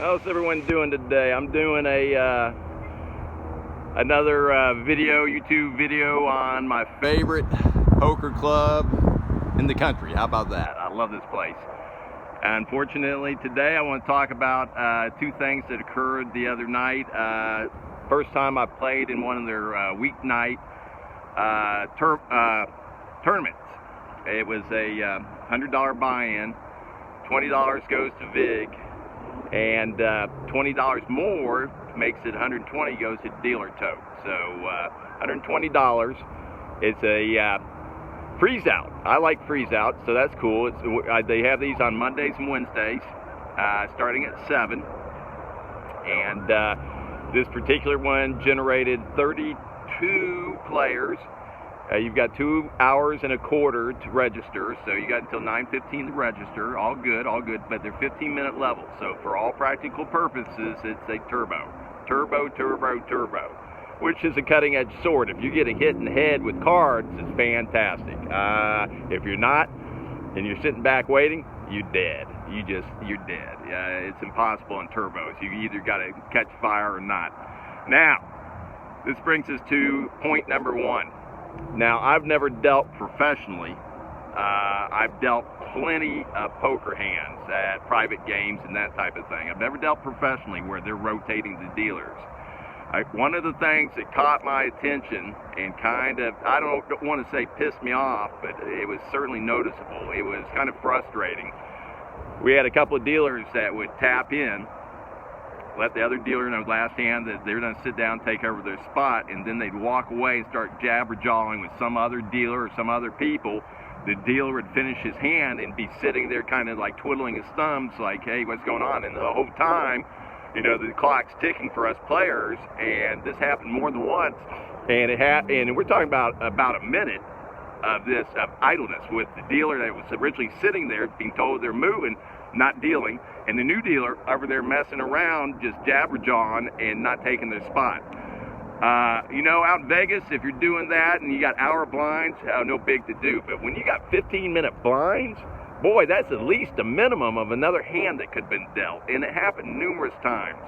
How's everyone doing today? I'm doing another YouTube video on my favorite poker club in the country. How about that? I love this place. Unfortunately, today I want to talk about two things that occurred the other night. First time I played in one of their weeknight tournaments. It was a $100 buy-in, $20 goes to VIG, and $20 more makes it $120 goes to dealer tote. So $120. It's a freeze out. I like freeze out, so that's cool. They have these on Mondays and Wednesdays, starting at 7. And this particular one generated 32 players. You've got 2 hours and a quarter to register, so you got until 9:15 to register. All good, but they're 15-minute levels. So for all practical purposes, it's a turbo, which is a cutting-edge sword. If you're getting hit in the head with cards, it's fantastic. If you're not, and you're sitting back waiting, you're dead. You're dead. It's impossible in turbos. You either got to catch fire or not. Now, this brings us to point number 1. Now, I've never dealt professionally. I've dealt plenty of poker hands at private games and that type of thing. I've never dealt professionally where they're rotating the dealers. One of the things that caught my attention and kind of, I don't want to say pissed me off, but it was certainly noticeable. It was kind of frustrating. We had a couple of dealers that would tap in, let the other dealer know last hand that they're going to sit down and take over their spot, and then they'd walk away and start jabber-jawing with some other dealer or some other people. The dealer would finish his hand and be sitting there kind of like twiddling his thumbs like, hey, what's going on? And the whole time, you know, the clock's ticking for us players, and this happened more than once. And and we're talking about a minute of this idleness with the dealer that was originally sitting there being told they're moving, not dealing, and the new dealer over there messing around, just jabber-jawing and not taking their spot. You know, out in Vegas, if you're doing that and you got hour blinds, no big to do. But when you got 15-minute blinds, boy, that's at least a minimum of another hand that could have been dealt, and it happened numerous times.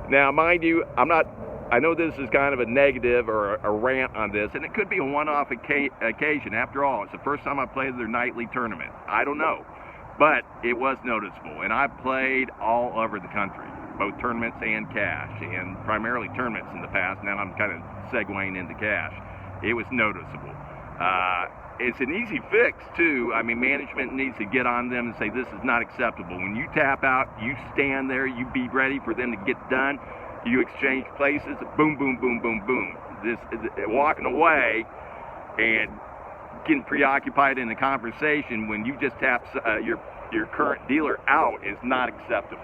Now, mind you, I know this is kind of a negative or a rant on this, and it could be a one-off occasion. After all, it's the first time I played their nightly tournament. I don't know. But it was noticeable, and I've played all over the country, both tournaments and cash, and primarily tournaments in the past. Now I'm kind of segueing into cash. It was noticeable. It's an easy fix, too. I mean, management needs to get on them and say, this is not acceptable. When you tap out, you stand there, you be ready for them to get done, you exchange places, boom, boom, boom, boom, boom. Walking away and getting preoccupied in the conversation when you just tap your current dealer out is not acceptable.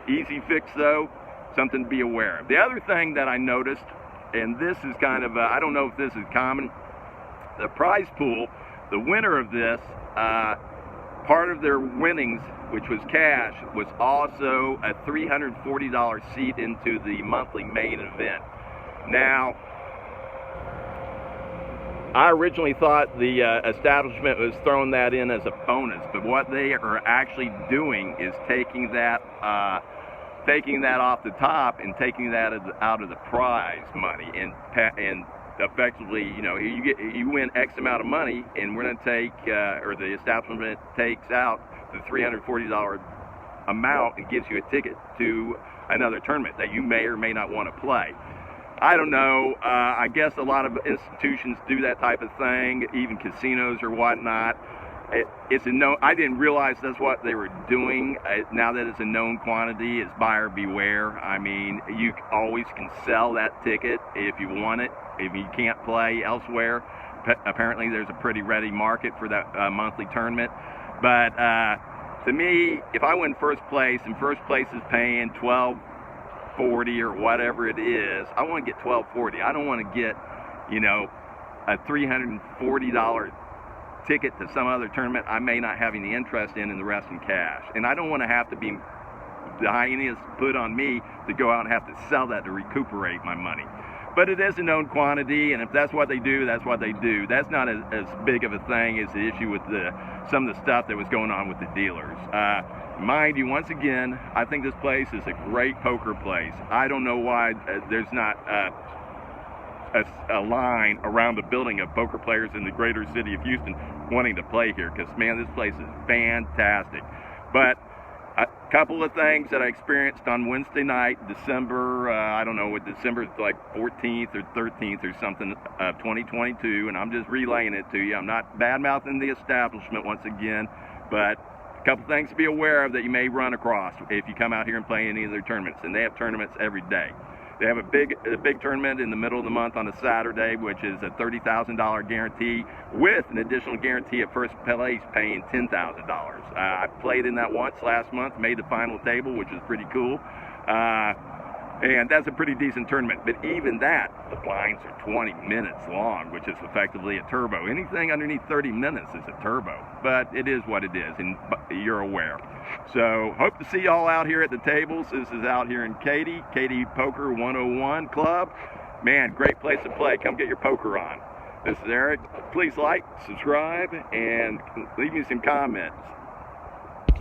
Easy fix, though, something to be aware of. The other thing that I noticed, and this is kind of, I don't know if this is common, the prize pool, the winner of this, part of their winnings, which was cash, was also a $340 seat into the monthly main event. Now, I originally thought the establishment was throwing that in as a bonus, but what they are actually doing is taking that off the top and taking that out of the prize money, and effectively, you know, you win X amount of money, and we're going to take, or the establishment takes out the $340 amount and gives you a ticket to another tournament that you may or may not want to play. I don't know. I guess a lot of institutions do that type of thing, even casinos or whatnot. I didn't realize that's what they were doing. Now that it's a known quantity, it's buyer beware. I mean, you always can sell that ticket if you want it, if you can't play elsewhere. Apparently, there's a pretty ready market for that monthly tournament. But to me, if I win first place, and first place is paying $12.40 or whatever it is, I want to get $12.40. I don't want to get, you know, a $340 ticket to some other tournament I may not have any interest in the rest in cash. And I don't want to have to be, the hyenas put on me to go out and have to sell that to recuperate my money. But it is a known quantity, and if that's what they do, that's what they do. That's not as big of a thing as the issue with some of the stuff that was going on with the dealers. Mind you, once again, I think this place is a great poker place. I don't know why there's not a line around the building of poker players in the greater city of Houston wanting to play here, because, man, this place is fantastic. But a couple of things that I experienced on Wednesday night, December, I don't know what December, like 14th or 13th or something of 2022, and I'm just relaying it to you. I'm not bad-mouthing the establishment once again, but a couple things to be aware of that you may run across if you come out here and play any of their tournaments, and they have tournaments every day. They have a big tournament in the middle of the month on a Saturday, which is a $30,000 guarantee with an additional guarantee at first place paying $10,000. I played in that once last month, made the final table, which is pretty cool. And that's a pretty decent tournament. But even that, the blinds are 20 minutes long, which is effectively a turbo. Anything underneath 30 minutes is a turbo. But it is what it is, and you're aware. So hope to see y'all out here at the tables. This is out here in Katy Poker 101 Club. Man, great place to play. Come get your poker on. This is Eric. Please like, subscribe, and leave me some comments.